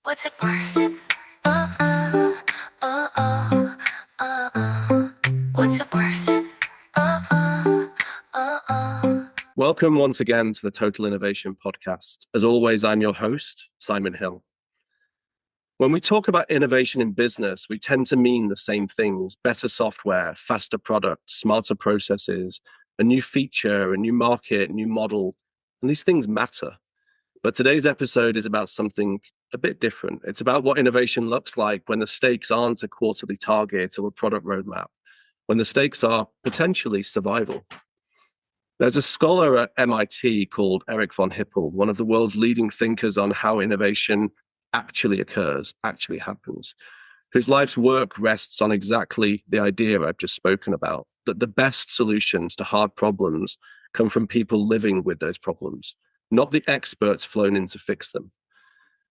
What's it worth? What's it worth? Welcome once again to the Total Innovation Podcast. As always, I'm your host, Simon Hill. When we talk about innovation in business, we tend to mean the same things: better software, faster products, smarter processes, a new feature, a new market, new model. And these things matter. But today's episode is about something a bit different. It's about what innovation looks like when the stakes aren't a quarterly target or a product roadmap, when the stakes are potentially survival. There's a scholar at MIT called Eric von Hippel, one of the world's leading thinkers on how innovation actually occurs, actually happens, whose life's work rests on exactly the idea I've just spoken about, that the best solutions to hard problems come from people living with those problems, not the experts flown in to fix them.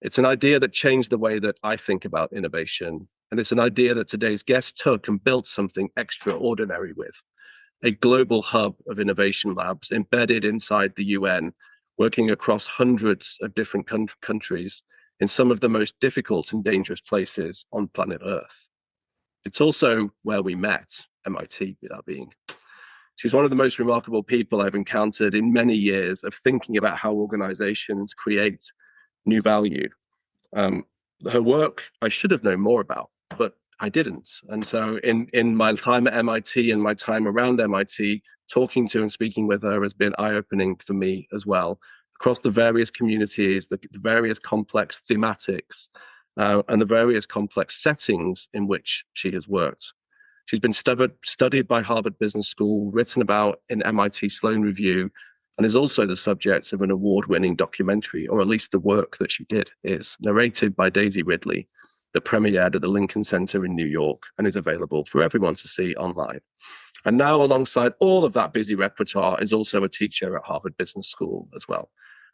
It's an idea that changed the way that I think about innovation. And it's an idea that today's guest took and built something extraordinary with: a global hub of innovation labs embedded inside the UN, working across hundreds of different countries in some of the most difficult and dangerous places on planet Earth. It's also where we met, MIT, without being. She's one of the most remarkable people I've encountered in many years of thinking about how organizations create new value. Her work I should have known more about, but I didn't. And so in my time at MIT and my time around MIT, talking to and speaking with her has been eye-opening for me as well, across the various communities, the various complex thematics, and the various complex settings in which she has worked. She's been studied by Harvard Business School, written about in MIT Sloan Review, and is also the subject of an award-winning documentary, or at least the work that she did is, narrated by Daisy Ridley, that premiered at the Lincoln Center in New York and is available for everyone to see online. And now, alongside all of that busy repertoire, is also a teacher at Harvard Business School as well.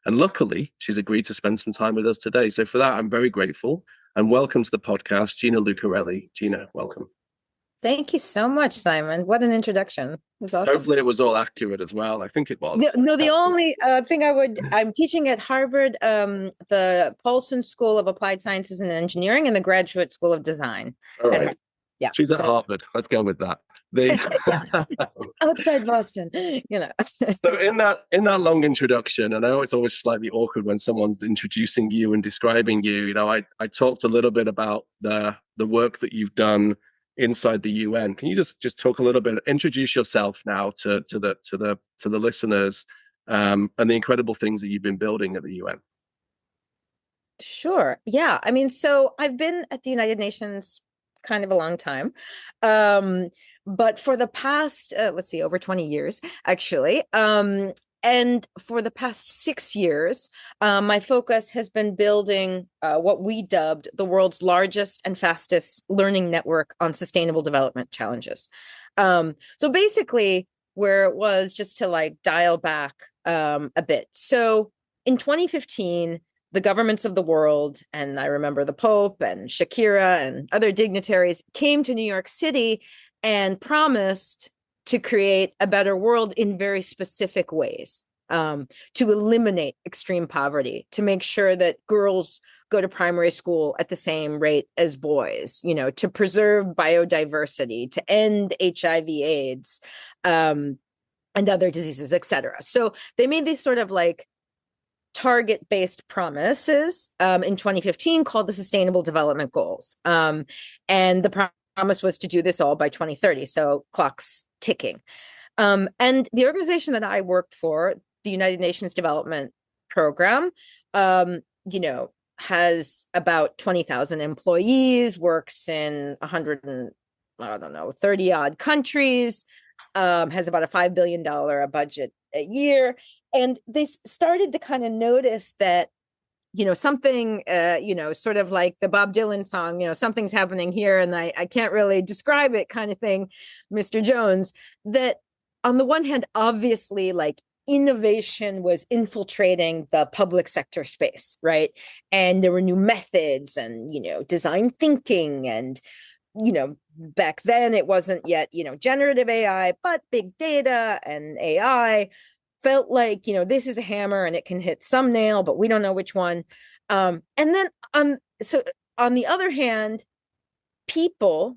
And luckily, she's agreed to spend some time with us today. So for that, I'm very grateful. And welcome to the podcast, Gina Lucarelli. Gina, welcome. Thank you so much, Simon. What an introduction. It was awesome. Hopefully it was all accurate as well. I think it was. No, the only thing I'm teaching at Harvard, the Paulson School of Applied Sciences and Engineering and the Graduate School of Design. All right. Yeah. She's at Harvard. Let's go with that. Outside Boston, So in that long introduction, and I know it's always slightly awkward when someone's introducing you and describing you, I talked a little bit about the work that you've done inside the UN. Can you just talk a little bit, introduce yourself now to the listeners, and the incredible things that you've been building at the UN? Sure. Yeah. I mean, so I've been at the United Nations kind of a long time. But for the past, over 20 years, actually. And for the past 6 years, my focus has been building what we dubbed the world's largest and fastest learning network on sustainable development challenges. So basically, where it was, just to dial back a bit. So in 2015, the governments of the world, and I remember the Pope and Shakira and other dignitaries, came to New York City and promised to create a better world in very specific ways, to eliminate extreme poverty, to make sure that girls go to primary school at the same rate as boys, to preserve biodiversity, to end HIV/AIDS, and other diseases, et cetera. So they made these sort of target-based promises in 2015 called the Sustainable Development Goals. And the promise was to do this all by 2030. So clock's ticking. And the organization that I worked for, the United Nations Development Program, has about 20,000 employees, works in 30 odd countries, has about a $5 billion budget a year. And they started to kind of notice that, something, sort of like the Bob Dylan song, something's happening here and I can't really describe it kind of thing, Mr. Jones, that on the one hand, obviously, innovation was infiltrating the public sector space, right? And there were new methods and, design thinking and, back then it wasn't yet, generative AI, but big data and AI felt like, this is a hammer and it can hit some nail, but we don't know which one. And then so on the other hand,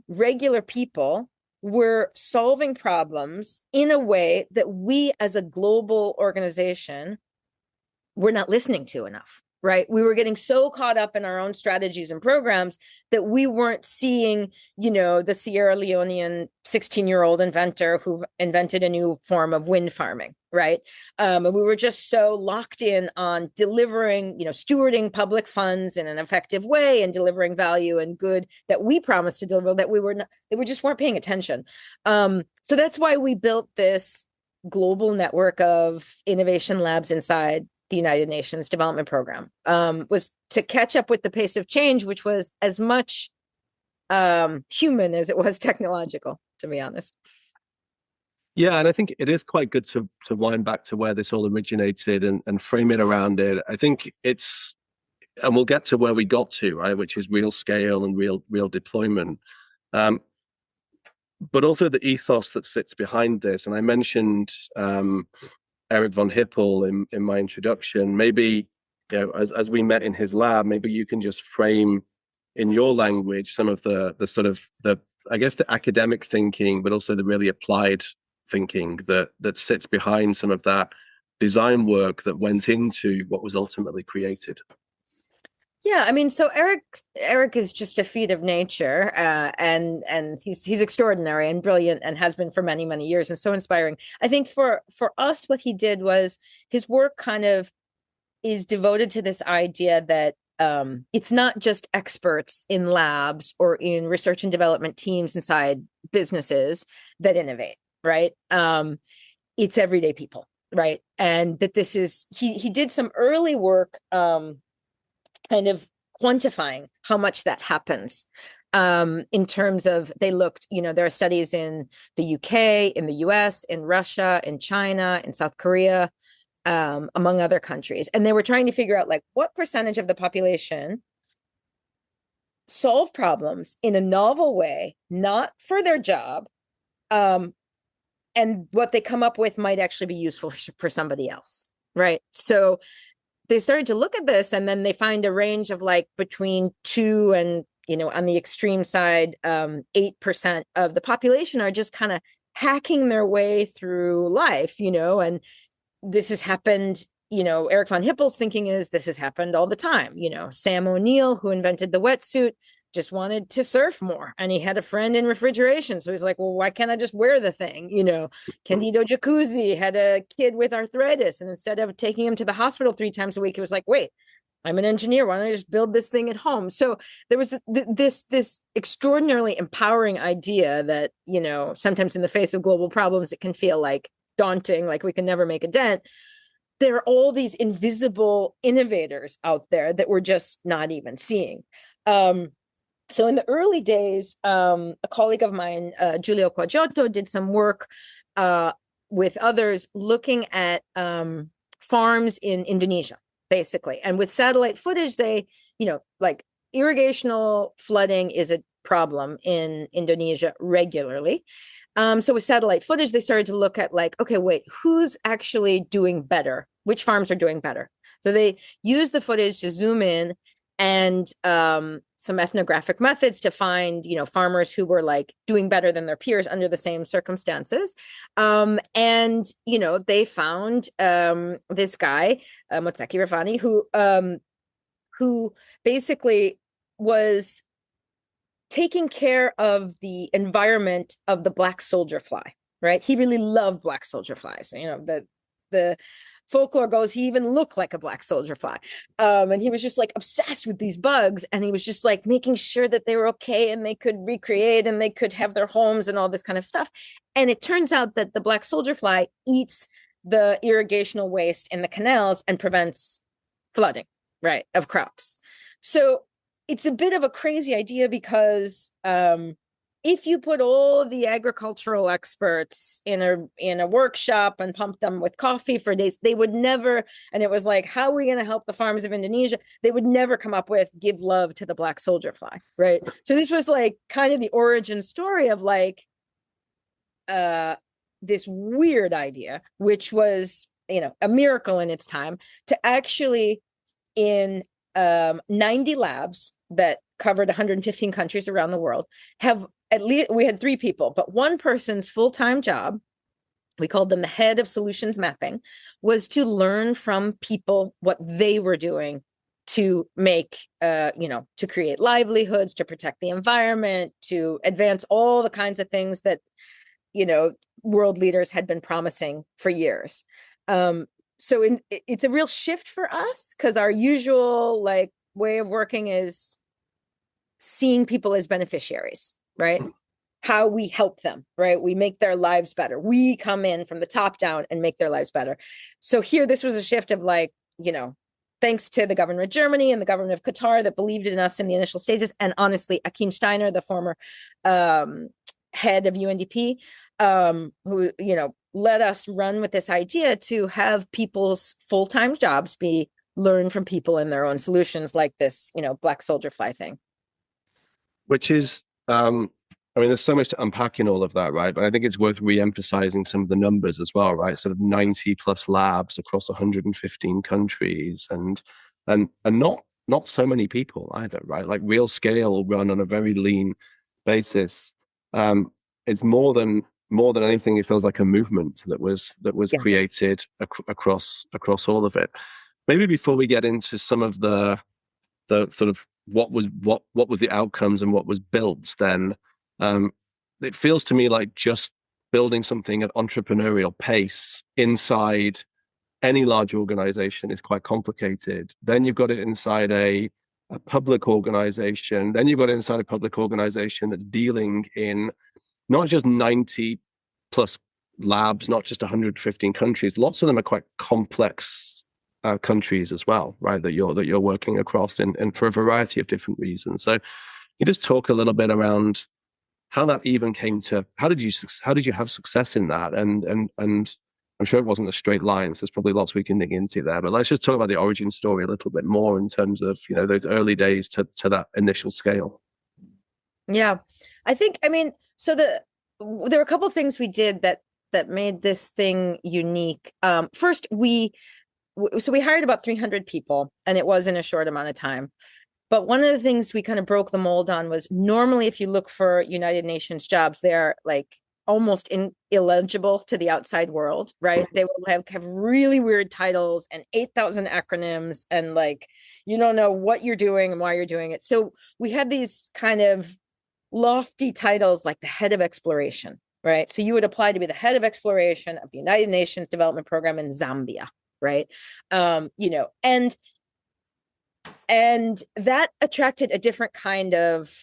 regular people, were solving problems in a way that we as a global organization were not listening to enough, right? We were getting so caught up in our own strategies and programs that we weren't seeing, the Sierra Leonean 16-year-old inventor who invented a new form of wind farming, right? And we were just so locked in on delivering, stewarding public funds in an effective way and delivering value and good that we promised to deliver that we just weren't paying attention. So that's why we built this global network of innovation labs inside the United Nations Development Program, was to catch up with the pace of change, which was as much human as it was technological, to be honest. Yeah, and I think it is quite good to wind back to where this all originated and frame it around it. I think it's, and we'll get to where we got to, right, which is real scale and real deployment. But also the ethos that sits behind this. And I mentioned Eric von Hippel in my introduction. Maybe, as we met in his lab, maybe you can just frame in your language some of the sort of the academic thinking, but also the really applied thinking that sits behind some of that design work that went into what was ultimately created. Yeah, I mean, so Eric is just a feat of nature, and he's extraordinary and brilliant, and has been for many, many years, and so inspiring. I think for us, what he did was his work kind of is devoted to this idea that it's not just experts in labs or in research and development teams inside businesses that innovate, right? It's everyday people, right? And that this is he did some early work. Kind of quantifying how much that happens in terms of, they looked, there are studies in the UK, in the US, in Russia, in China, in South Korea, among other countries. And they were trying to figure out what percentage of the population solve problems in a novel way, not for their job, and what they come up with might actually be useful for somebody else, right? So they started to look at this, and then they find a range of between 2 and, on the extreme side, 8% of the population are just kind of hacking their way through life, and this has happened. Eric von Hippel's thinking is this has happened all the time. Sam O'Neill, who invented the wetsuit, just wanted to surf more, and he had a friend in refrigeration, so he's like, well, why can't I just wear the thing? Candido Jacuzzi had a kid with arthritis, and instead of taking him to the hospital 3 times a week, it was like, wait, I'm an engineer, why don't I just build this thing at home? So there was this extraordinarily empowering idea that sometimes in the face of global problems it can feel daunting, like we can never make a dent. There are all these invisible innovators out there that we're just not even seeing. So in the early days, a colleague of mine, Giulio Quagiotto, did some work with others looking at farms in Indonesia, basically. And with satellite footage, they, irrigational flooding is a problem in Indonesia regularly. So with satellite footage, they started to look at okay, wait, who's actually doing better? Which farms are doing better? So they used the footage to zoom in and some ethnographic methods to find, farmers who were doing better than their peers under the same circumstances. And, they found this guy, Motseki Rafani, who basically was taking care of the environment of the black soldier fly, right? He really loved black soldier flies. The folklore goes he even looked like a black soldier fly, and he was just obsessed with these bugs, and he was just making sure that they were okay and they could recreate and they could have their homes and all this kind of stuff. And it turns out that the black soldier fly eats the irrigational waste in the canals and prevents flooding, right, of crops. So it's a bit of a crazy idea because if you put all the agricultural experts in a workshop and pump them with coffee for days, they would never, and it was how are we going to help the farms of Indonesia? They would never come up with give love to the black soldier fly, right? So this was kind of the origin story of this weird idea, which was, a miracle in its time, to actually in 90 labs that covered 115 countries around the world. Have at least, we had 3 people, but one person's full-time job, we called them the head of solutions mapping, was to learn from people what they were doing to make, to create livelihoods, to protect the environment, to advance all the kinds of things that, world leaders had been promising for years. So it's a real shift for us, because our usual way of working is seeing people as beneficiaries, right? How we help them, right? We make their lives better. We come in from the top down and make their lives better. So here, this was a shift of thanks to the government of Germany and the government of Qatar that believed in us in the initial stages. And honestly, Akim Steiner, the former head of UNDP, who, let us run with this idea to have people's full-time jobs be learn from people in their own solutions, like this, black soldier fly thing. Which is, there's so much to unpack in all of that, right? But I think it's worth re-emphasizing some of the numbers as well, right? Sort of 90 plus labs across 115 countries, and not so many people either, right? Like real scale, run on a very lean basis. It's more than anything, it feels like a movement that was created across all of it. Maybe before we get into some of the sort of what was the outcomes and what was built, then it feels to me like just building something at entrepreneurial pace inside any large organization is quite complicated. Then you've got it inside a public organization. Then you've got it inside a public organization that's dealing in not just 90 plus labs, not just 115 countries. Lots of them are quite complex countries as well, right? That you're working across and for a variety of different reasons. So you just talk a little bit around how that even came to, how did you have success in that? And I'm sure it wasn't a straight line, so there's probably lots we can dig into there, but let's just talk about the origin story a little bit more in terms of, those early days to that initial scale. Yeah, so there were a couple of things we did that made this thing unique. First, we hired about 300 people, and it was in a short amount of time. But one of the things we kind of broke the mold on was, normally if you look for United Nations jobs, they are almost illegible to the outside world, right? They will have really weird titles and 8,000 acronyms, and you don't know what you're doing and why you're doing it. So we had these kind of lofty titles like the head of exploration, right? So you would apply to be the head of exploration of the United Nations Development Program in Zambia, right? And that attracted a different kind of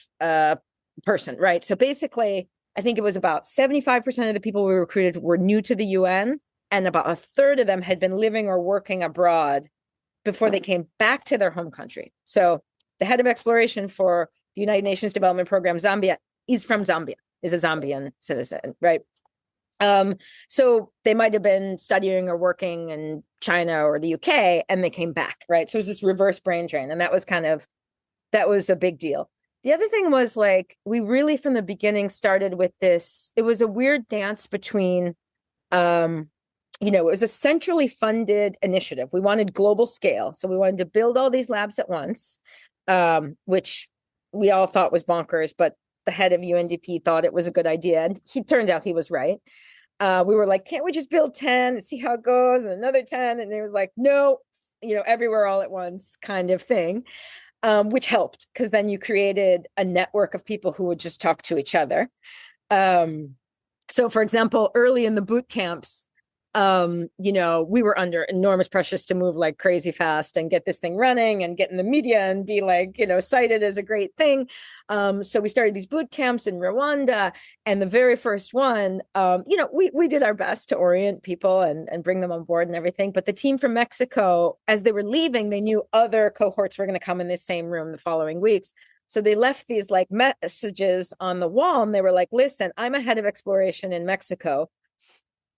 person, right? So basically, I think it was about 75% of the people we recruited were new to the UN, and about a third of them had been living or working abroad before they came back to their home country. So the head of exploration for the United Nations Development Program Zambia is from Zambia, is a Zambian citizen, right? So they might have been studying or working in China or the UK, and they came back, right? So it was this reverse brain drain, and that was a big deal. The other thing was we really from the beginning started with this. It was a weird dance between, it was a centrally funded initiative. We wanted global scale. So we wanted to build all these labs at once, which we all thought was bonkers, but the head of UNDP thought it was a good idea. And he turned out he was right. We were like, can't we just build 10 and see how it goes? And another 10. And he was like, no, everywhere all at once kind of thing, which helped, because then you created a network of people who would just talk to each other. So for example, early in the boot camps, we were under enormous pressures to move like crazy fast and get this thing running and get in the media and be cited as a great thing. So we started these boot camps in Rwanda, and the very first one, we did our best to orient people and bring them on board and everything. But the team from Mexico, as they were leaving, they knew other cohorts were going to come in this same room the following weeks. So they left these messages on the wall, and they were like, listen, I'm a head of exploration in Mexico.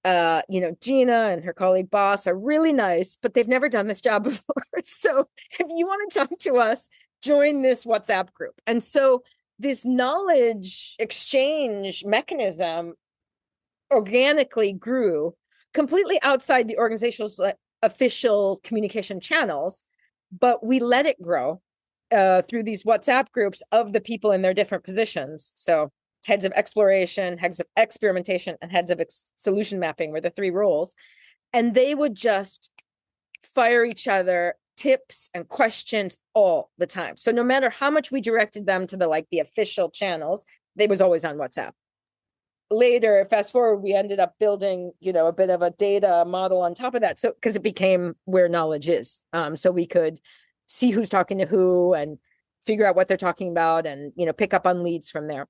Gina and her colleague Boss are really nice, but they've never done this job before. So if you want to talk to us, join this WhatsApp group. And so this knowledge exchange mechanism organically grew completely outside the organization's official communication channels, but we let it grow through these WhatsApp groups of the people in their different positions. So heads of exploration, heads of experimentation, and heads of solution mapping were the three roles. And they would just fire each other tips and questions all the time. So no matter how much we directed them to the official channels, they was always on WhatsApp. Later, fast forward, we ended up building, a bit of a data model on top of that. So, because it became where knowledge is. So we could see who's talking to who and figure out what they're talking about and, pick up on leads from there.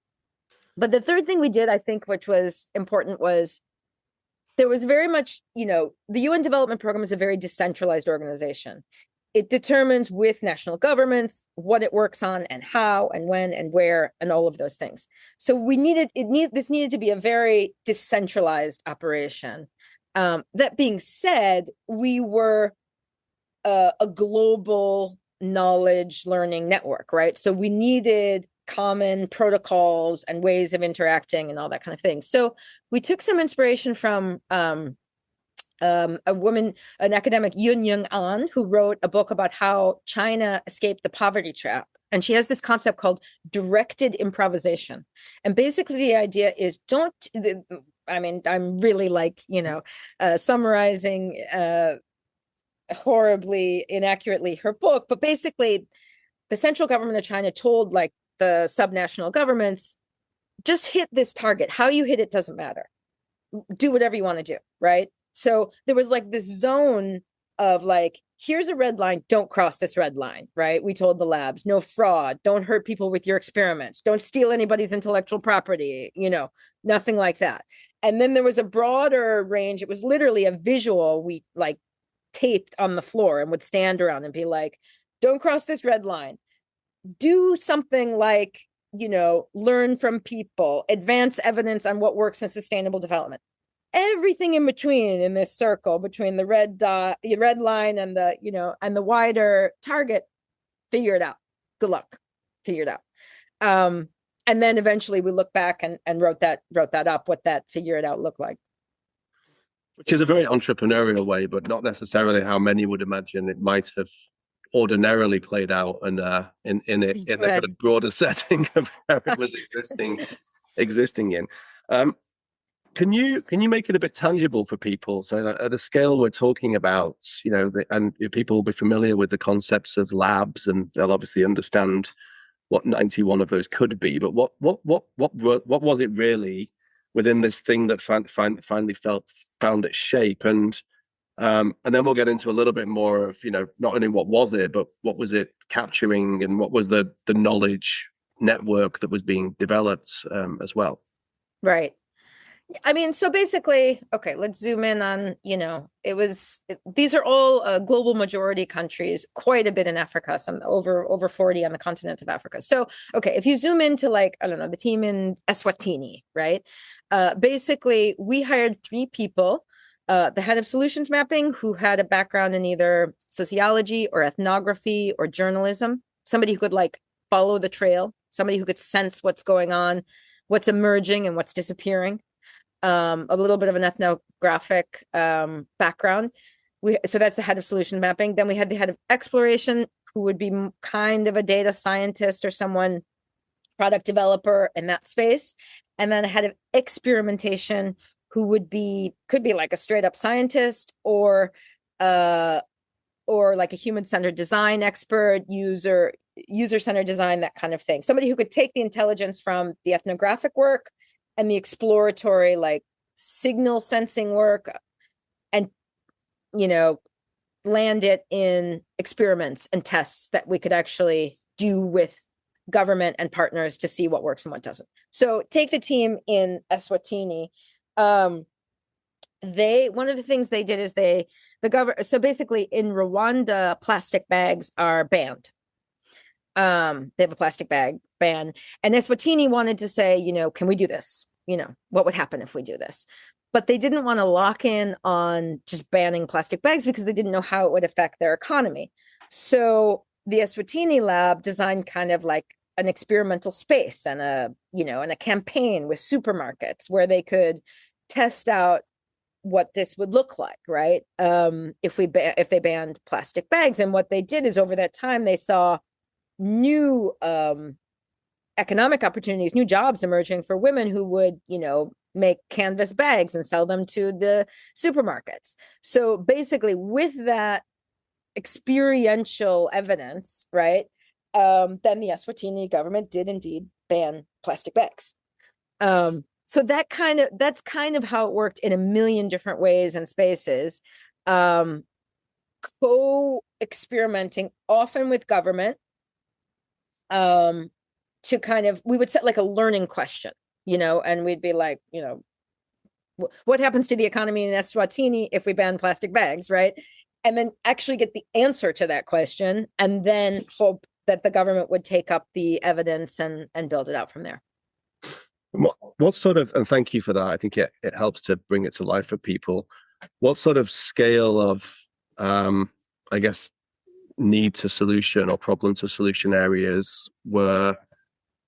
But the third thing we did, I think, which was important, was there was very much, the UN Development Program is a very decentralized organization. It determines with national governments what it works on and how and when and where and all of those things. So this needed to be a very decentralized operation. That being said, we were a global knowledge learning network, right? So we needed common protocols and ways of interacting and all that kind of thing. So we took some inspiration from a woman, an academic, Yun Young An, who wrote a book about how China escaped the poverty trap. And she has this concept called directed improvisation. And basically the idea is I'm really summarizing horribly inaccurately her book, but basically the central government of China told the subnational governments, just hit this target. How you hit it doesn't matter. Do whatever you want to do, right? So there was this zone of here's a red line, don't cross this red line, right? We told the labs, no fraud, don't hurt people with your experiments, don't steal anybody's intellectual property, nothing like that. And then there was a broader range. It was literally a visual we taped on the floor and would stand around and be don't cross this red line. Do something learn from people, advance evidence on what works in sustainable development. Everything in between in this circle between the red dot, the red line, and the wider target, figure it out. Good luck. Figure it out. And then eventually we look back and wrote that up, what that figure it out looked like. Which is a very entrepreneurial way, but not necessarily how many would imagine it might have ordinarily played out, and in a kind of broader setting of where it was existing in. Can you make it a bit tangible for people? So at the scale we're talking about, and people will be familiar with the concepts of labs, and they'll obviously understand what 91 of those could be. But what was it really within this thing that finally found its shape? And then we'll get into a little bit more of not only what was it, but what was it capturing, and what was the knowledge network that was being developed as well. Right. I mean, so basically, okay, let's zoom in on, these are all global majority countries, quite a bit in Africa, some over 40 on the continent of Africa. So, okay, if you zoom into the team in Eswatini, right? Basically, we hired 3 people, the head of solutions mapping, who had a background in either sociology or ethnography or journalism, somebody who could follow the trail, somebody who could sense what's going on, what's emerging and what's disappearing. A little bit of an ethnographic background. So that's the head of solution mapping. Then we had the head of exploration, who would be kind of a data scientist or someone, product developer in that space. And then a head of experimentation, who could be a straight up scientist or a human-centered design expert, user-centered design, that kind of thing. Somebody who could take the intelligence from the ethnographic work and the exploratory signal sensing work and land it in experiments and tests that we could actually do with government and partners to see what works and what doesn't. So take the team in Eswatini. One of the things they did is so basically in Rwanda, plastic bags are banned. They have a plastic bag ban, and Eswatini wanted to say, can we do this? What would happen if we do this? But they didn't want to lock in on just banning plastic bags because they didn't know how it would affect their economy. So the Eswatini lab designed kind of an experimental space and a campaign with supermarkets where they could test out what this would look like, right? If they banned plastic bags. And what they did is over that time, they saw new economic opportunities, new jobs emerging for women who would, make canvas bags and sell them to the supermarkets. So basically, with that experiential evidence, right, then the Eswatini government did indeed ban plastic bags. So that's kind of how it worked in a million different ways and spaces, co-experimenting often with government, to we would set like a learning question, and we'd be like, what happens to the economy in Eswatini if we ban plastic bags, right? And then actually get the answer to that question, and then hope that the government would take up the evidence and build it out from there. What sort of, and thank you for that, I think it helps to bring it to life for people. What sort of scale of, I guess, need to solution or problem to solution areas were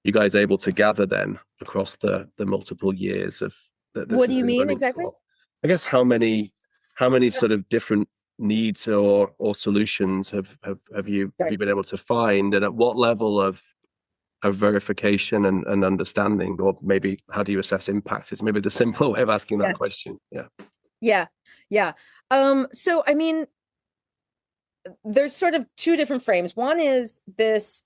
you guys able to gather then across the multiple years of that? What do you mean exactly? I guess how many sort of different needs or solutions have you been able to find, and at what level of verification and understanding, or maybe how do you assess impact is maybe the simpler way of asking that question. Yeah. So I mean, there's sort of two different frames. One is this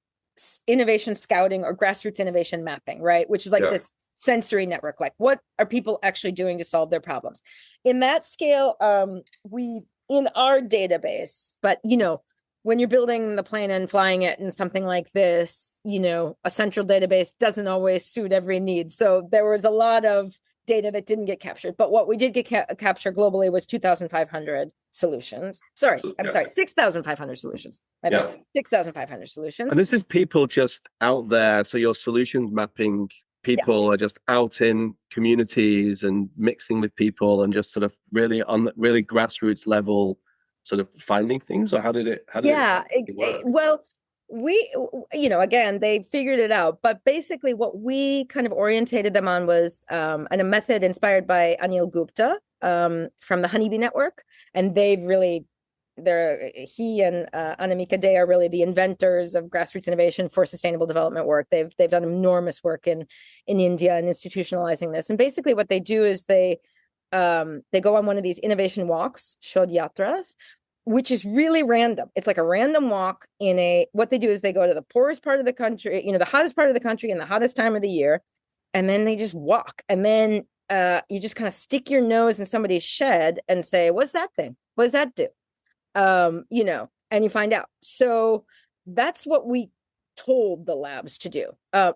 innovation scouting or grassroots innovation mapping, right? Which is like this sensory network, like what are people actually doing to solve their problems? In that scale, we, in our database, but when you're building the plane and flying it and something like this, a central database doesn't always suit every need. So there was a lot of data that didn't get captured. But what we did get captured globally was 2,500 solutions. Sorry, 6,500 solutions. 6,500 solutions. And this is people just out there. So your solutions mapping people are just out in communities and mixing with people and just sort of really on the really grassroots level, sort of finding things, or how did it work? Well, we, again, they figured it out, but basically what we kind of orientated them on was a method inspired by Anil Gupta from the Honeybee Network. And he and Anamika Dey are really the inventors of grassroots innovation for sustainable development work. They've done enormous work in India and institutionalizing this. And basically what they do is they go on one of these innovation walks, Shodh Yatras, which is really random. It's like a random walk what they do is they go to the poorest part of the country, the hottest part of the country in the hottest time of the year. And then they just walk. And then you just kind of stick your nose in somebody's shed and say, what's that thing? What does that do? And you find out. So that's what we told the labs to do.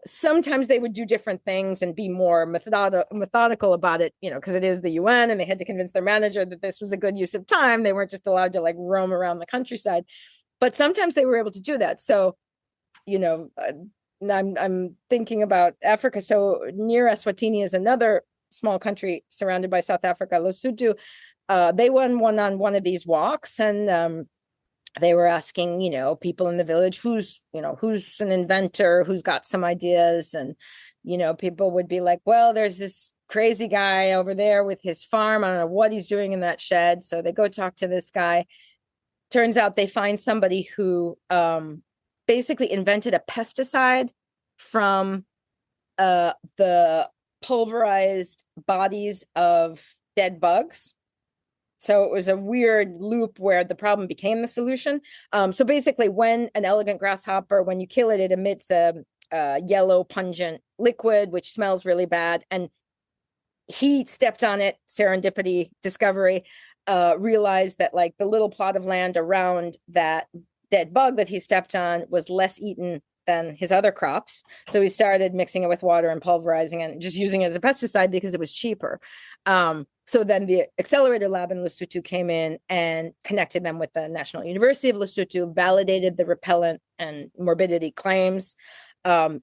Sometimes they would do different things and be more methodical about it, because it is the UN and they had to convince their manager that this was a good use of time. They weren't just allowed to like roam around the countryside, but sometimes they were able to do that. So, I'm thinking about Africa. So near Eswatini is another small country surrounded by South Africa, Lesotho. They went on one of these walks, and they were asking, people in the village, who's an inventor, who's got some ideas. And, people would be like, well, there's this crazy guy over there with his farm. I don't know what he's doing in that shed. So they go talk to this guy. Turns out they find somebody who basically invented a pesticide from the pulverized bodies of dead bugs. So it was a weird loop where the problem became the solution. So basically, when an elegant grasshopper, when you kill it, it emits a yellow pungent liquid, which smells really bad. And he stepped on it, serendipity, discovery, realized that like the little plot of land around that dead bug that he stepped on was less eaten than his other crops. So he started mixing it with water and pulverizing it and just using it as a pesticide because it was cheaper. So then the Accelerator lab in Lesotho came in and connected them with the National University of Lesotho, validated the repellent and morbidity claims, and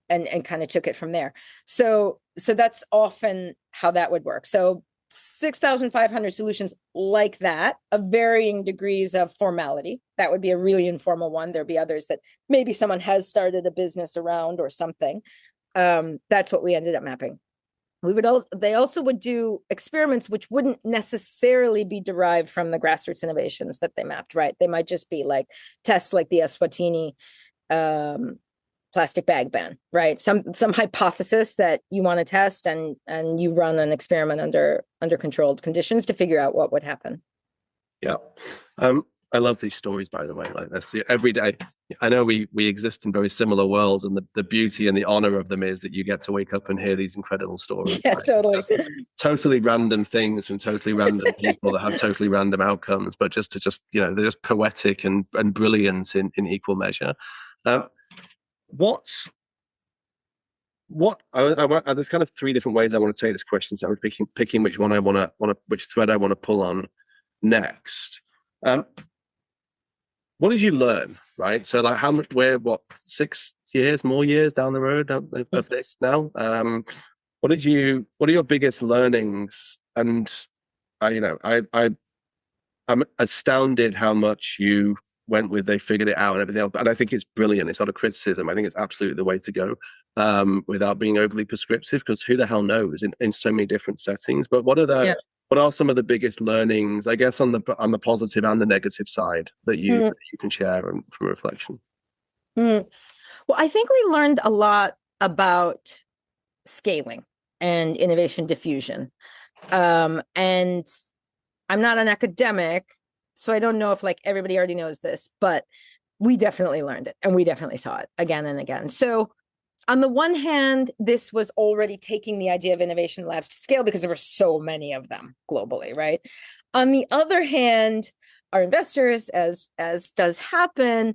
kind of took it from there. So that's often how that would work. So 6,500 solutions like that of varying degrees of formality. That would be a really informal one. There'd be others that maybe someone has started a business around or something. That's what we ended up mapping. they also would do experiments which wouldn't necessarily be derived from the grassroots innovations that they mapped, right? They might just be like tests like the Eswatini plastic bag ban, right? Some hypothesis that you want to test, and you run an experiment under controlled conditions to figure out what would happen. Yeah. I love these stories, by the way, like this. Every day, I know we exist in very similar worlds, and the beauty and the honor of them is that you get to wake up and hear these incredible stories. Yeah, right? totally. Totally random things from totally random people that have totally random outcomes, but they're just poetic and brilliant in equal measure. There's kind of three different ways I want to take this question. So I'm picking which one which thread I want to pull on next. What did you learn, right? So like we're 6 years, more years down the road of this now. What are your biggest learnings? And I'm astounded how much you went with, they figured it out and everything else. And I think it's brilliant. It's not a criticism. I think it's absolutely the way to go, without being overly prescriptive, because who the hell knows in so many different settings. But what are some of the biggest learnings, I guess, on the positive and the negative side that you can share from reflection? Well, I think we learned a lot about scaling and innovation diffusion. And I'm not an academic, so I don't know if like everybody already knows this, but we definitely learned it, and we definitely saw it again and again. So on the one hand, this was already taking the idea of innovation labs to scale because there were so many of them globally, right? On the other hand, our investors, as does happen,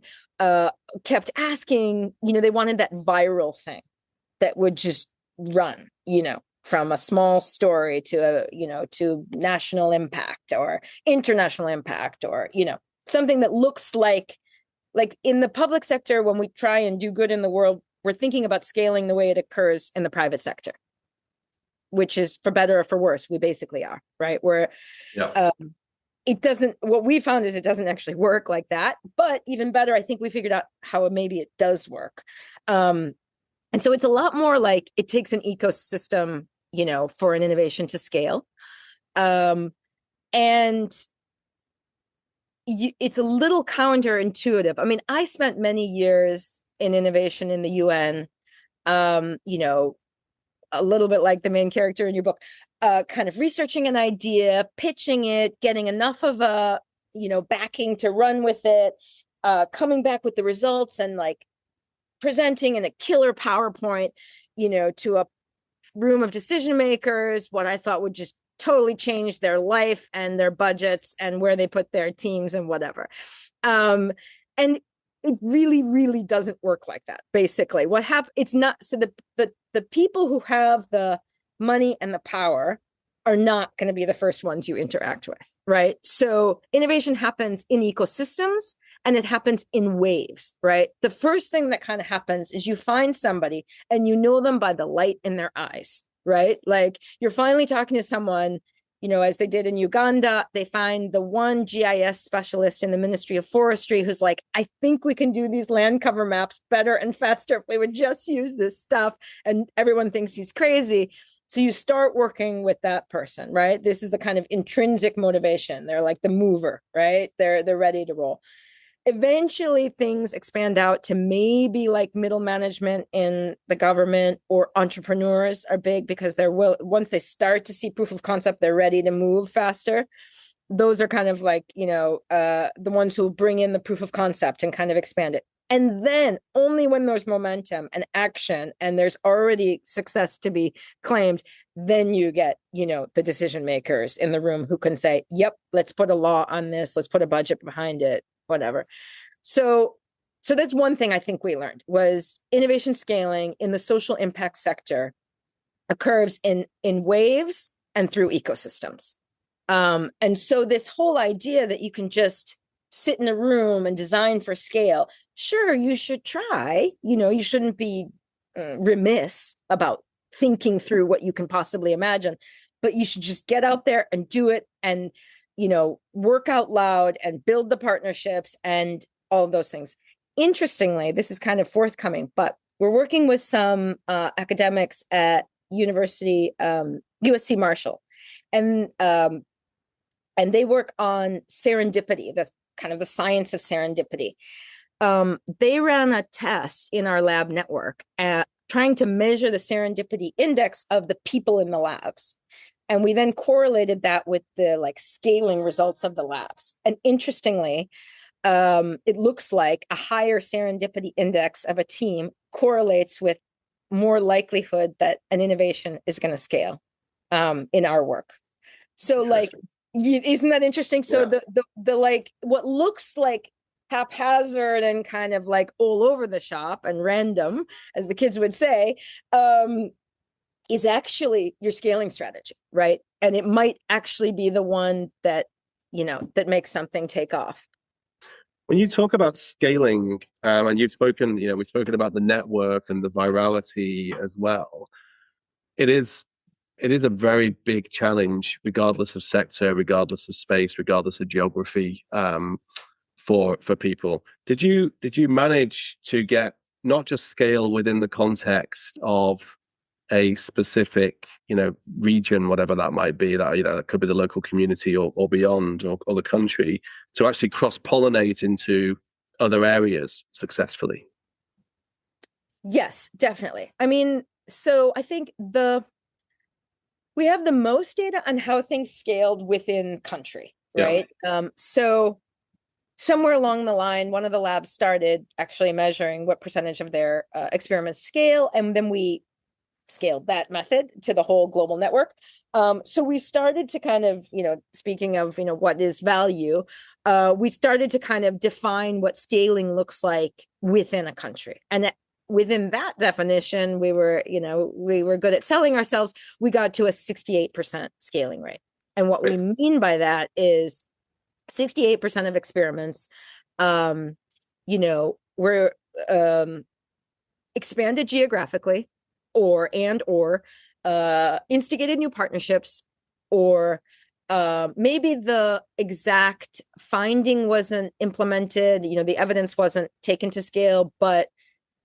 kept asking, they wanted that viral thing that would just run, from a small story to to national impact or international impact, or, something that looks like in the public sector, when we try and do good in the world, we're thinking about scaling the way it occurs in the private sector, which is for better or for worse. We basically are, right? It doesn't, what we found is it doesn't actually work like that. But even better, I think we figured out how maybe it does work. And so it's a lot more like it takes an ecosystem, for an innovation to scale. And it's a little counterintuitive. I mean, I spent many years in innovation in the UN, a little bit like the main character in your book, kind of researching an idea, pitching it, getting enough of a, backing to run with it, coming back with the results and like presenting in a killer PowerPoint, to a room of decision makers, what I thought would just totally change their life and their budgets and where they put their teams and whatever. And it really, really doesn't work like that. Basically, what happens, it's not, so the people who have the money and the power are not going to be the first ones you interact with, right? So innovation happens in ecosystems, and it happens in waves, right? The first thing that kind of happens is you find somebody and you know them by the light in their eyes, right? Like you're finally talking to someone, as they did in Uganda, they find the one GIS specialist in the Ministry of Forestry who's like, I think we can do these land cover maps better and faster if we would just use this stuff. And everyone thinks he's crazy. So you start working with that person, right? This is the kind of intrinsic motivation. They're like the mover, right? They're ready to roll. Eventually things expand out to maybe like middle management in the government, or entrepreneurs are big because once they start to see proof of concept, they're ready to move faster. Those are kind of like, the ones who bring in the proof of concept and kind of expand it. And then only when there's momentum and action and there's already success to be claimed, then you get, the decision makers in the room who can say, yep, let's put a law on this. Let's put a budget behind it, whatever. So that's one thing I think we learned was innovation scaling in the social impact sector occurs in waves and through ecosystems. And so this whole idea that you can just sit in a room and design for scale, sure, you should try, you shouldn't be remiss about thinking through what you can possibly imagine, but you should just get out there and do it and, work out loud and build the partnerships and all of those things. Interestingly, this is kind of forthcoming, but we're working with some academics at University, USC Marshall, and they work on serendipity. That's kind of the science of serendipity. They ran a test in our lab network trying to measure the serendipity index of the people in the labs. And we then correlated that with the scaling results of the labs. And interestingly, it looks like a higher serendipity index of a team correlates with more likelihood that an innovation is going to scale in our work. So isn't that interesting? So the what looks like haphazard and kind of all over the shop and random, as the kids would say, is actually your scaling strategy, right? And it might actually be the one that, that makes something take off. When you talk about scaling, and we've spoken about the network and the virality as well, it is a very big challenge, regardless of sector, regardless of space, regardless of geography, for people. Did you manage to get not just scale within the context of a specific region, whatever that might be, that could be the local community or beyond, or the country, to actually cross-pollinate into other areas successfully? Yes, definitely. I mean, so I think we have the most data on how things scaled within country, right? So somewhere along the line, one of the labs started actually measuring what percentage of their experiments scale, and then we scaled that method to the whole global network. So we started to kind of, speaking of, what is value, we started to kind of define what scaling looks like within a country. And within that definition, we were good at selling ourselves. We got to a 68% scaling rate. And what we mean by that is 68% of experiments, were expanded geographically, or instigated new partnerships, or maybe the exact finding wasn't implemented, the evidence wasn't taken to scale, but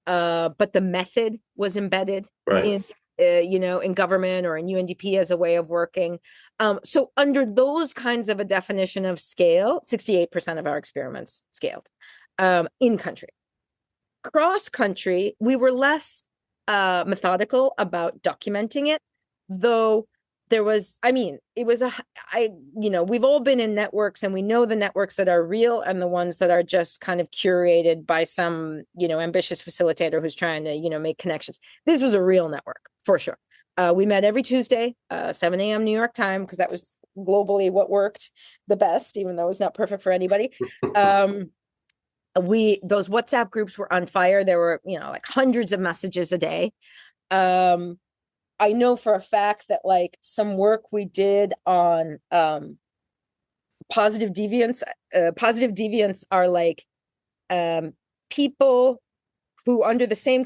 the method was embedded in government or in UNDP as a way of working. So under those kinds of a definition of scale, 68% of our experiments scaled in country. Cross country, we were less methodical about documenting it, though there was, we've all been in networks, and we know the networks that are real and the ones that are just kind of curated by some, ambitious facilitator who's trying to, make connections. This was a real network for sure. We met every Tuesday, 7 a.m. New York time, because that was globally what worked the best, even though it's not perfect for anybody. Those WhatsApp groups were on fire. There were, hundreds of messages a day. I know for a fact that some work we did on positive deviance. Positive deviants are people who, under the same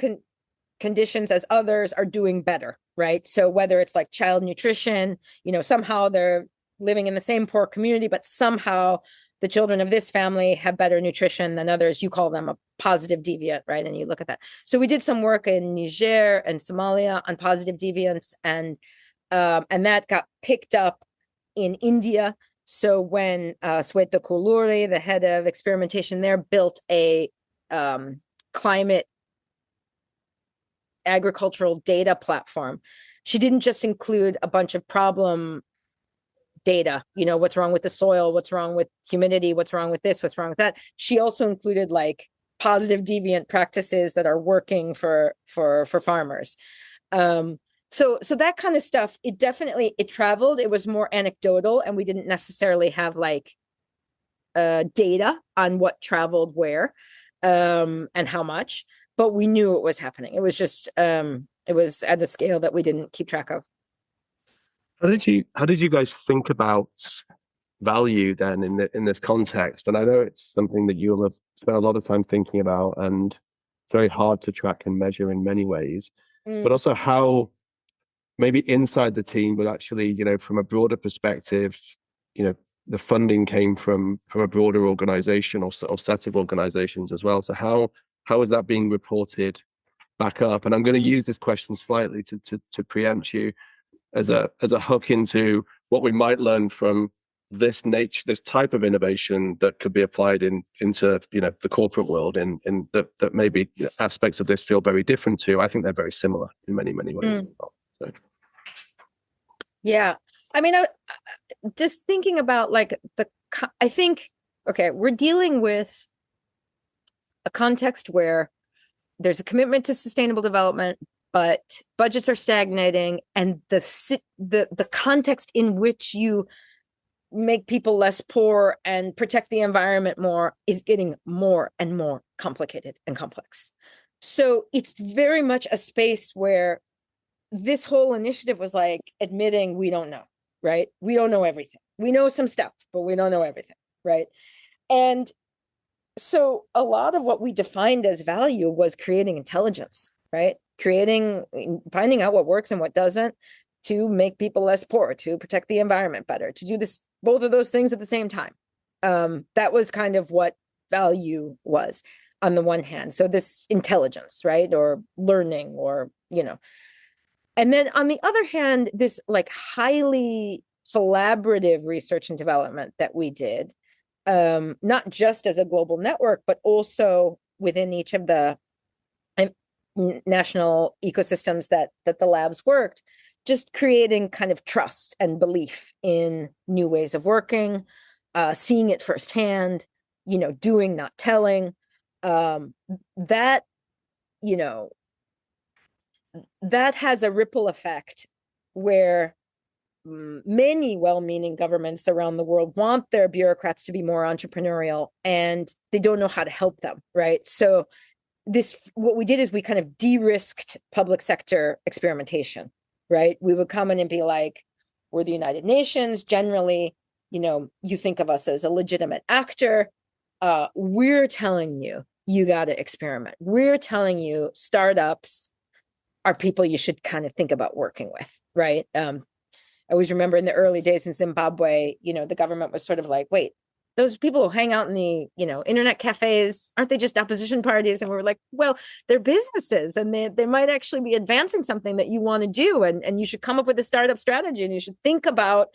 conditions as others, are doing better, right? So whether it's child nutrition, somehow they're living in the same poor community, but somehow the children of this family have better nutrition than others, you call them a positive deviant, right? And you look at that. So we did some work in Niger and Somalia on positive deviance, and that got picked up in India. So when Sweta Kuluri, the head of experimentation there, built a climate agricultural data platform, she didn't just include a bunch of problem data, what's wrong with the soil, what's wrong with humidity, what's wrong with this, what's wrong with that. She also included positive deviant practices that are working for farmers. So that kind of stuff, it traveled. It was more anecdotal, and we didn't necessarily have data on what traveled where and how much, but we knew it was happening. It was just it was at a scale that we didn't keep track of. How did you guys think about value then in this context? And I know it's something that you'll have spent a lot of time thinking about, and it's very hard to track and measure in many ways, but also how maybe inside the team, but actually, from a broader perspective, the funding came from a broader organization or set of organizations as well. So how is that being reported back up. And I'm going to use this question slightly to preempt you as a hook into what we might learn from this type of innovation that could be applied into the corporate world, and that maybe aspects of this feel very different to. I think they're very similar in many ways. So. Yeah, I mean, just thinking about like I think, okay, we're dealing with a context where there's a commitment to sustainable development, but budgets are stagnating, and the context in which you make people less poor and protect the environment more is getting more and more complicated and complex. So it's very much a space where this whole initiative was like admitting we don't know, right? We don't know everything. We know some stuff, but we don't know everything, right? And so a lot of what we defined as value was creating intelligence, right? Finding out what works and what doesn't, to make people less poor, to protect the environment better, to do both of those things at the same time. That was kind of what value was on the one hand. So this intelligence, right? Or learning, or, and then on the other hand, this like highly collaborative research and development that we did, not just as a global network, but also within each of the national ecosystems that the labs worked, just creating kind of trust and belief in new ways of working, seeing it firsthand, doing, not telling. That has a ripple effect where many well-meaning governments around the world want their bureaucrats to be more entrepreneurial, and they don't know how to help them, right? So what we did is we kind of de-risked public sector experimentation. Right? We would come in and be like, we're the United Nations. Generally, you think of us as a legitimate actor. We're telling you, you got to experiment. We're telling you startups are people you should kind of think about working with, right? I always remember in the early days in Zimbabwe, the government was sort of like, wait, those people who hang out in the, internet cafes, aren't they just opposition parties? And we were like, well, they're businesses, and they might actually be advancing something that you want to do. And you should come up with a startup strategy, and you should think about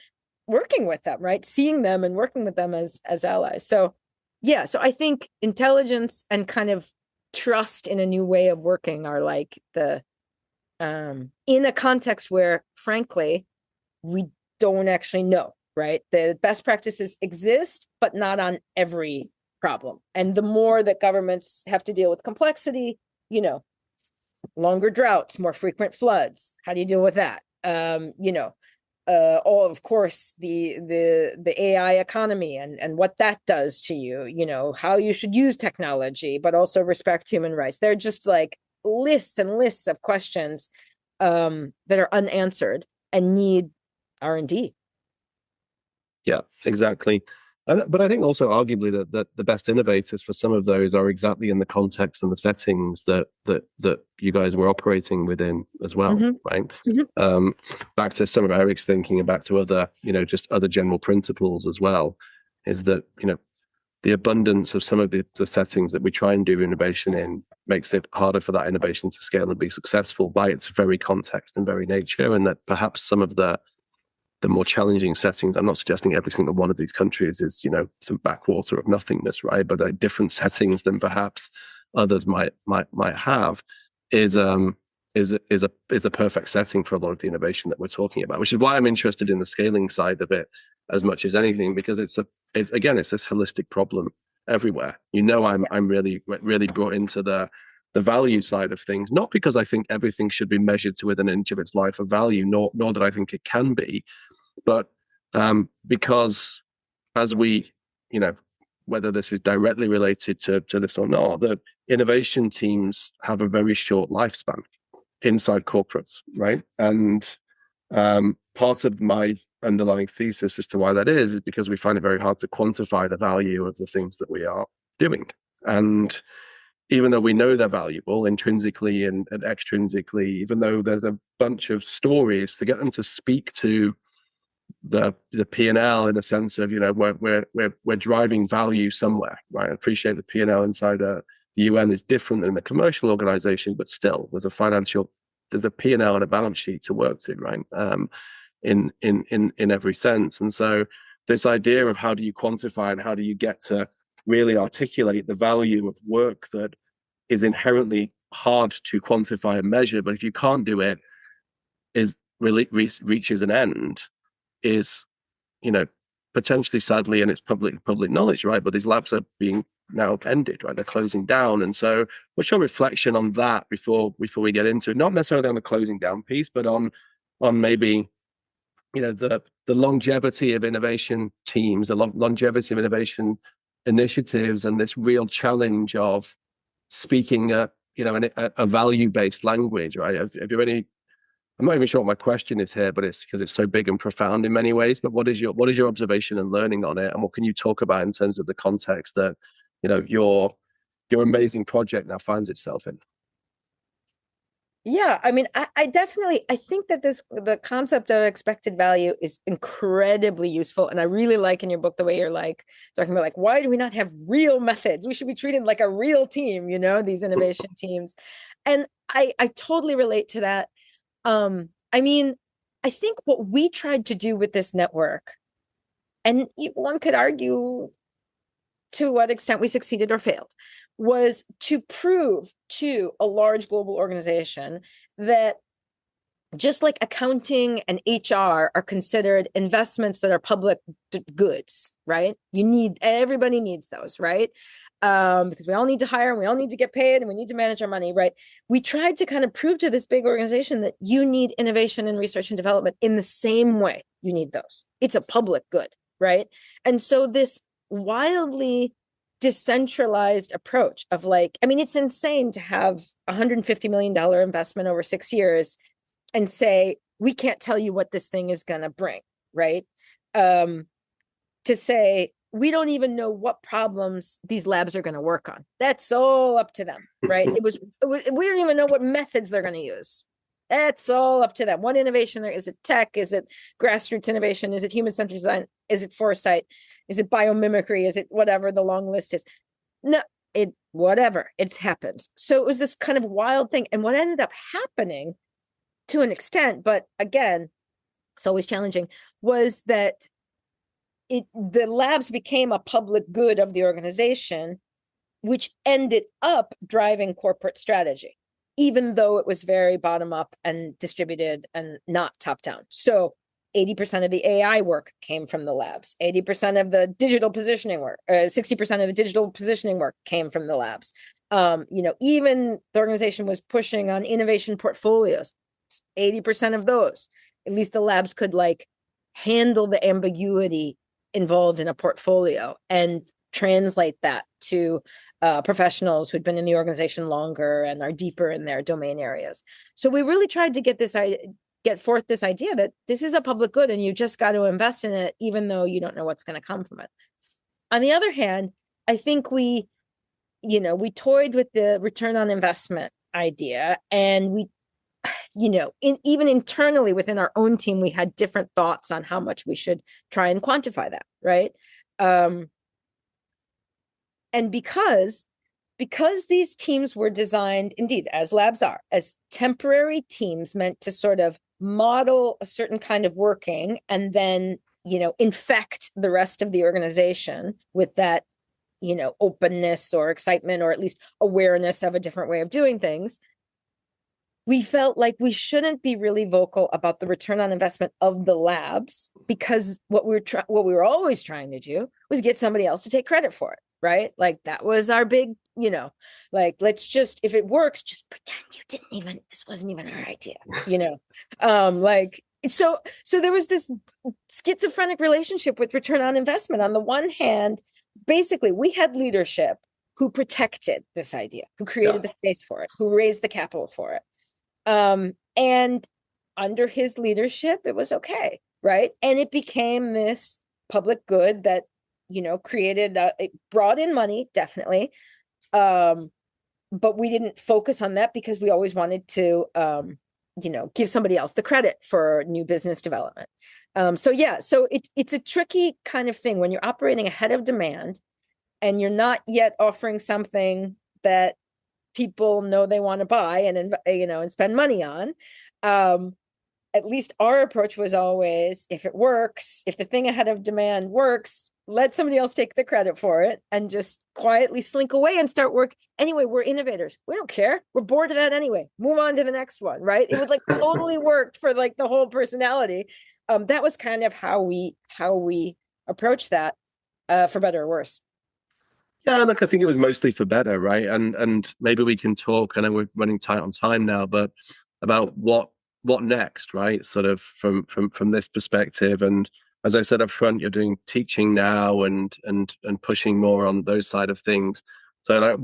working with them, right? Seeing them and working with them as allies. So, yeah. So I think intelligence and kind of trust in a new way of working are like in a context where, frankly, we don't actually know. Right? The best practices exist, but not on every problem. And the more that governments have to deal with complexity, longer droughts, more frequent floods. How do you deal with that? Of course, the AI economy and what that does to you, how you should use technology, but also respect human rights. They're just like lists and lists of questions that are unanswered and need R&D. Yeah, exactly. But I think also arguably that the best innovators for some of those are exactly in the context and the settings that you guys were operating within as well, right? Mm-hmm. Back to some of Eric's thinking, and back to other, just other general principles as well, is that, the abundance of some of the settings that we try and do innovation in makes it harder for that innovation to scale and be successful by its very context and very nature, and that perhaps some of the more challenging settings, I'm not suggesting every single one of these countries is, some backwater of nothingness, right? But different settings than perhaps others might have is a perfect setting for a lot of the innovation that we're talking about, which is why I'm interested in the scaling side of it as much as anything, because it's this holistic problem everywhere. I'm really brought into the value side of things, not because I think everything should be measured to within an inch of its life of value, nor that I think it can be, but because as we, whether this is directly related to this or not, the innovation teams have a very short lifespan inside corporates, right? And part of my underlying thesis as to why that is because we find it very hard to quantify the value of the things that we are doing. And even though we know they're valuable intrinsically and extrinsically, even though there's a bunch of stories, to get them to speak to the P&L in a sense of, we're driving value somewhere, right? I appreciate the P&L inside the UN is different than a commercial organization, but still there's a P&L and a balance sheet to work to, right? In every sense. And so this idea of how do you quantify and how do you get to really articulate the value of work that is inherently hard to quantify and measure, but if you can't do it, is really reaches an end, is, potentially, sadly, and it's public knowledge, right? But these labs are being now ended, right? They're closing down. And so what's your reflection on that before we get into it? Not necessarily on the closing down piece, but on maybe, the longevity of innovation teams, the longevity of innovation initiatives, and this real challenge of speaking a value-based language, right? Have you any? I'm not even sure what my question is here, but it's because it's so big and profound in many ways. But what is your observation and learning on it, and what can you talk about in terms of the context that your amazing project now finds itself in? Yeah, I mean, I definitely think that the concept of expected value is incredibly useful, and I really like in your book the way you're like talking about like, why do we not have real methods? We should be treated like a real team, these innovation teams, and I totally relate to that. I mean, I think what we tried to do with this network, and one could argue to what extent we succeeded or failed, was to prove to a large global organization that just like accounting and HR are considered investments that are public goods, right? Everybody needs those, right? Because we all need to hire and we all need to get paid and we need to manage our money, right? We tried to kind of prove to this big organization that you need innovation and research and development in the same way you need those. It's a public good, right? And so this wildly decentralized approach of it's insane to have $150 million investment over 6 years and say, we can't tell you what this thing is going to bring, right? To say, we don't even know what problems these labs are going to work on. That's all up to them, right? We don't even know what methods they're going to use. That's all up to them. What innovation there is? It tech? Is it grassroots innovation? Is it human-centered design? Is it foresight? Is it biomimicry? Is it whatever the long list is? No, whatever. It happens. So it was this kind of wild thing. And what ended up happening to an extent, but again, it's always challenging, was that the labs became a public good of the organization, which ended up driving corporate strategy, even though it was very bottom up and distributed and not top down. So 80% of the AI work came from the labs. 80% of the digital positioning work, 60% of the digital positioning work came from the labs. Even the organization was pushing on innovation portfolios. 80% of those, at least the labs could handle the ambiguity involved in a portfolio and translate that to professionals who'd been in the organization longer and are deeper in their domain areas. So we really tried to get forth this idea that this is a public good and you just got to invest in it, even though you don't know what's going to come from it. On the other hand, I think we toyed with the return on investment idea, and we, even internally within our own team, we had different thoughts on how much we should try and quantify that, right? And because these teams were designed, indeed, as labs are, as temporary teams meant to sort of model a certain kind of working and then, infect the rest of the organization with that, openness or excitement, or at least awareness of a different way of doing things, we felt like we shouldn't be really vocal about the return on investment of the labs, because what we were always trying to do was get somebody else to take credit for it, right? That was our big, let's just, if it works, just pretend this wasn't even our idea, so there was this schizophrenic relationship with return on investment. On the one hand, basically we had leadership who protected this idea, who created the space for it, who raised the capital for it. And under his leadership, it was okay, right? And it became this public good that, it brought in money, definitely. But we didn't focus on that because we always wanted to, give somebody else the credit for new business development. So it's a tricky kind of thing when you're operating ahead of demand and you're not yet offering something that people know they want to buy and spend money on. At least our approach was always, if it works, if the thing ahead of demand works, let somebody else take the credit for it and just quietly slink away and start work. Anyway, we're innovators. We don't care. We're bored of that anyway. Move on to the next one, right? It would totally worked for the whole personality. That was kind of how we approached that, for better or worse. Yeah, look, I think it was mostly for better, right? And maybe we can talk, I know we're running tight on time now, but about what next, right? Sort of from this perspective. And as I said up front, you're doing teaching now and pushing more on those side of things. So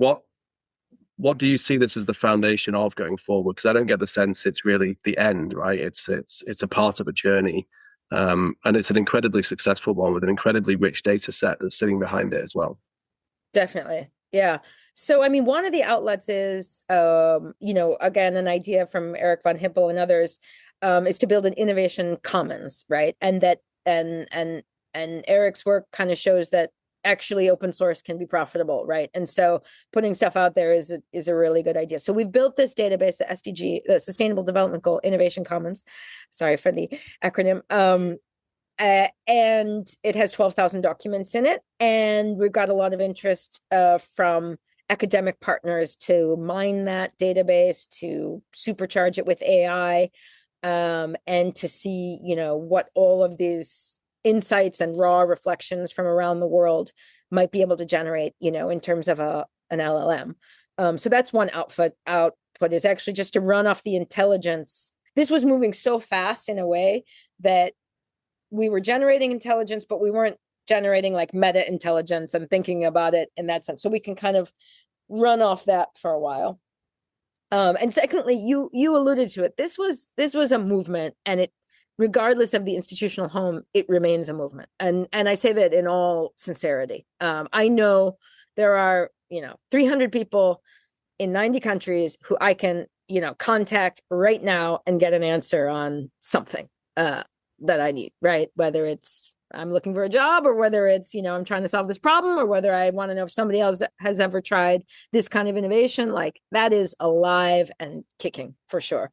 what do you see this as the foundation of going forward? Because I don't get the sense it's really the end, right? It's a part of a journey. And it's an incredibly successful one with an incredibly rich data set that's sitting behind it as well. Definitely. Yeah. So, I mean, one of the outlets is, again, an idea from Eric von Hippel and others, is to build an innovation commons, right? And that, and Eric's work kind of shows that actually open source can be profitable, right? And so putting stuff out there is a really good idea. So we've built this database, the SDG, the Sustainable Development Goal Innovation Commons. Sorry for the acronym. And it has 12,000 documents in it. And we've got a lot of interest from academic partners to mine that database, to supercharge it with AI, and to see, what all of these insights and raw reflections from around the world might be able to generate, in terms of an LLM. So that's one output is actually just to run off the intelligence. This was moving so fast in a way that we were generating intelligence, but we weren't generating meta intelligence and thinking about it in that sense. So we can kind of run off that for a while. And secondly, you alluded to it. This was a movement, and it, regardless of the institutional home, it remains a movement. And I say that in all sincerity. I know there are 300 people in 90 countries who I can contact right now and get an answer on something that I need, right? Whether it's I'm looking for a job, or whether it's, I'm trying to solve this problem, or whether I want to know if somebody else has ever tried this kind of innovation, that is alive and kicking for sure.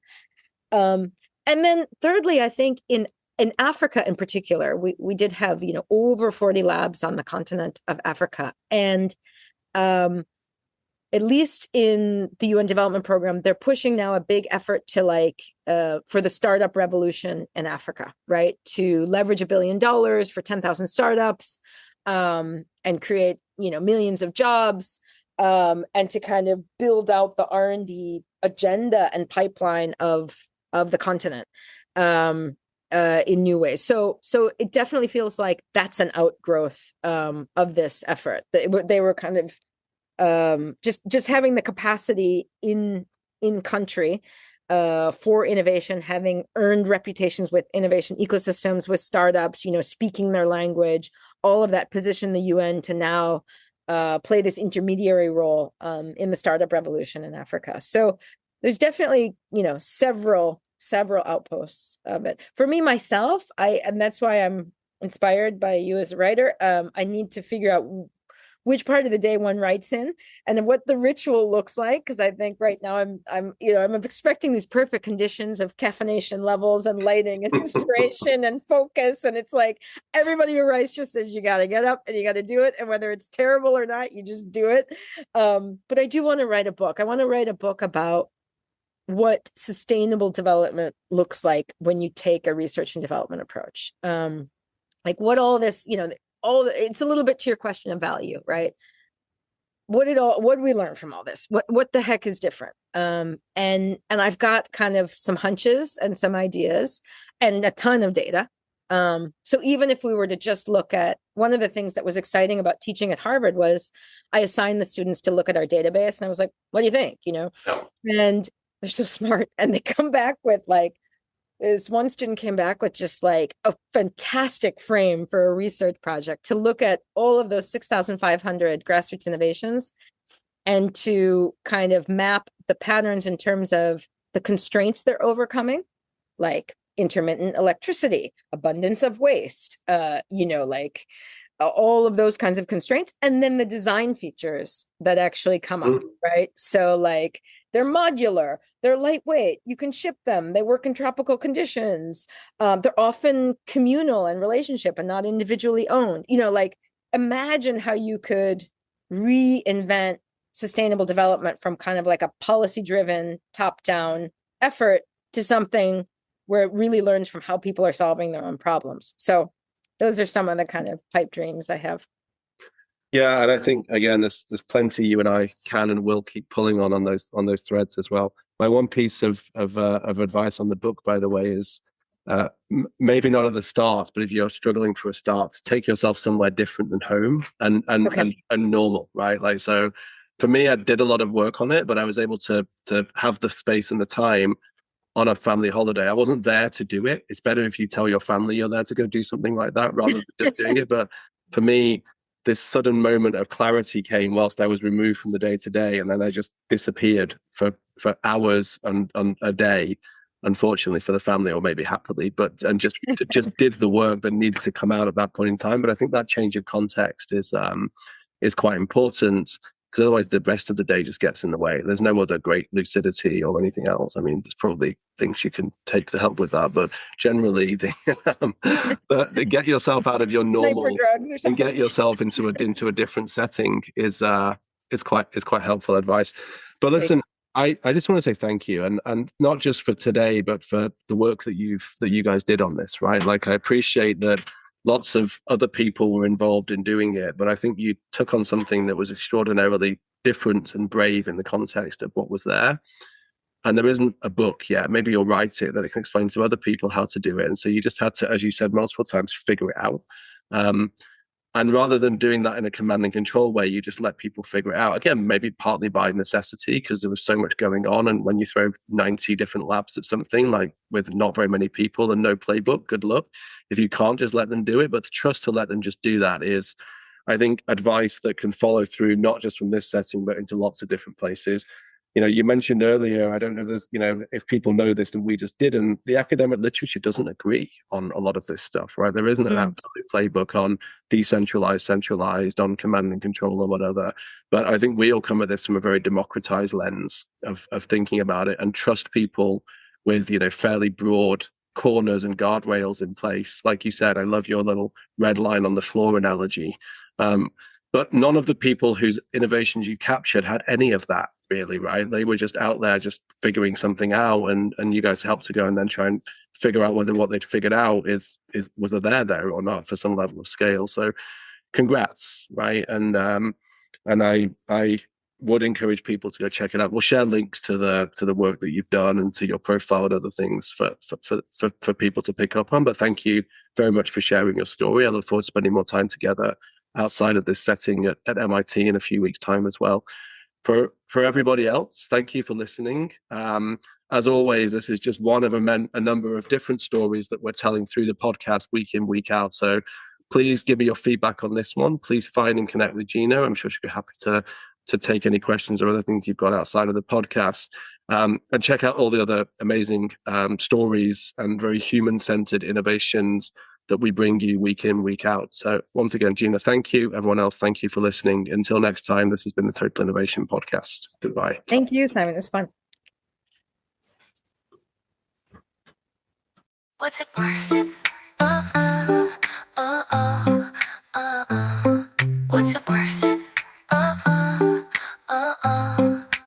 And then thirdly, I think in Africa in particular, we did have, over 40 labs on the continent of Africa. And at least in the UN Development Program, they're pushing now a big effort to for the startup revolution in Africa, right? To leverage $1 billion for 10,000 startups, and create, millions of jobs, and to kind of build out the R&D agenda and pipeline of the continent in new ways. So it definitely feels like that's an outgrowth of this effort. They were kind of just having the capacity in country for innovation, having earned reputations with innovation ecosystems, with startups, speaking their language, all of that position the UN to now play this intermediary role in the startup revolution in Africa. So there's definitely, several outposts of it. For me, myself, and that's why I'm inspired by you as a writer. I need to figure out which part of the day one writes in, and what the ritual looks like. Because I think right now I'm expecting these perfect conditions of caffeination levels and lighting and inspiration and focus. And it's like everybody who writes just says you got to get up and you got to do it. And whether it's terrible or not, you just do it. But I do want to write a book. I want to write a book about what sustainable development looks like when you take a research and development approach. What all this, it's a little bit to your question of value, right? What did we learn from all this? What the heck is different? And I've got kind of some hunches and some ideas and a ton of data. So even if we were to just look at, one of the things that was exciting about teaching at Harvard was I assigned the students to look at our database, and I was like, what do you think? And they're so smart, and they come back with this one student came back with just a fantastic frame for a research project to look at all of those 6,500 grassroots innovations and to kind of map the patterns in terms of the constraints they're overcoming, like intermittent electricity, abundance of waste, all of those kinds of constraints, and then the design features that actually come up, right? So like they're modular, they're lightweight, you can ship them, they work in tropical conditions, they're often communal and relationship and not individually owned. Like imagine how you could reinvent sustainable development from kind of like a policy-driven top-down effort to something where it really learns from how people are solving their own problems. So those are some of the kind of pipe dreams I have. Yeah, and I think again, there's plenty you and I can and will keep pulling on those threads as well. My one piece of advice on the book, by the way, is maybe not at the start, but if you're struggling for a start, take yourself somewhere different than home and normal, right? Like so, for me, I did a lot of work on it, but I was able to have the space and the time on a family holiday. I wasn't there to do it. It's better if you tell your family you're there to go do something like that rather than just doing it. But for me, this sudden moment of clarity came whilst I was removed from the day to day, and then I just disappeared for hours and a day, unfortunately for the family, or maybe happily, and just did the work that needed to come out at that point in time. But I think that change of context is quite important, because otherwise the rest of the day just gets in the way. There's no other great lucidity or anything else. I mean, there's probably things you can take to help with that, but generally the get yourself out of your normal and get yourself into a different setting is quite helpful advice. But listen, I just want to say thank you, and not just for today, but for the work that you guys did on this, right? Like, I appreciate that lots of other people were involved in doing it, but I think you took on something that was extraordinarily different and brave in the context of what was there. And there isn't a book yet. Maybe you'll write it that it can explain to other people how to do it. And so you just had to, as you said multiple times, figure it out. And rather than doing that in a command and control way, you just let people figure it out. Again, maybe partly by necessity, because there was so much going on. And when you throw 90 different labs at something, like with not very many people and no playbook, good luck. If you can't, just let them do it. But the trust to let them just do that is, I think, advice that can follow through, not just from this setting, but into lots of different places. You mentioned earlier, I don't know if there's, if people know this and we just didn't, the academic literature doesn't agree on a lot of this stuff, right? There isn't an absolute playbook on decentralized, centralized, on command and control or whatever. But I think we all come at this from a very democratized lens of thinking about it, and trust people with, fairly broad corners and guardrails in place. Like you said, I love your little red line on the floor analogy. But none of the people whose innovations you captured had any of that, really, right? They were just out there just figuring something out, and you guys helped to go and then try and figure out whether what they'd figured out was there or not for some level of scale. So congrats, right? And I would encourage people to go check it out. We'll share links to the work that you've done and to your profile and other things for people to pick up on. But thank you very much for sharing your story. I look forward to spending more time together outside of this setting at MIT in a few weeks' time as well. For everybody else, thank you for listening. As always, this is just one of a number of different stories that we're telling through the podcast week in, week out. So please give me your feedback on this one. Please find and connect with Gina. I'm sure she'll be happy to take any questions or other things you've got outside of the podcast. And check out all the other amazing stories and very human-centered innovations that we bring you week in, week out. So once again, Gina, thank you. Everyone else, thank you for listening. Until next time, this has been the Total Innovation Podcast. Goodbye. Thank you, Simon. It was fun. What's it worth?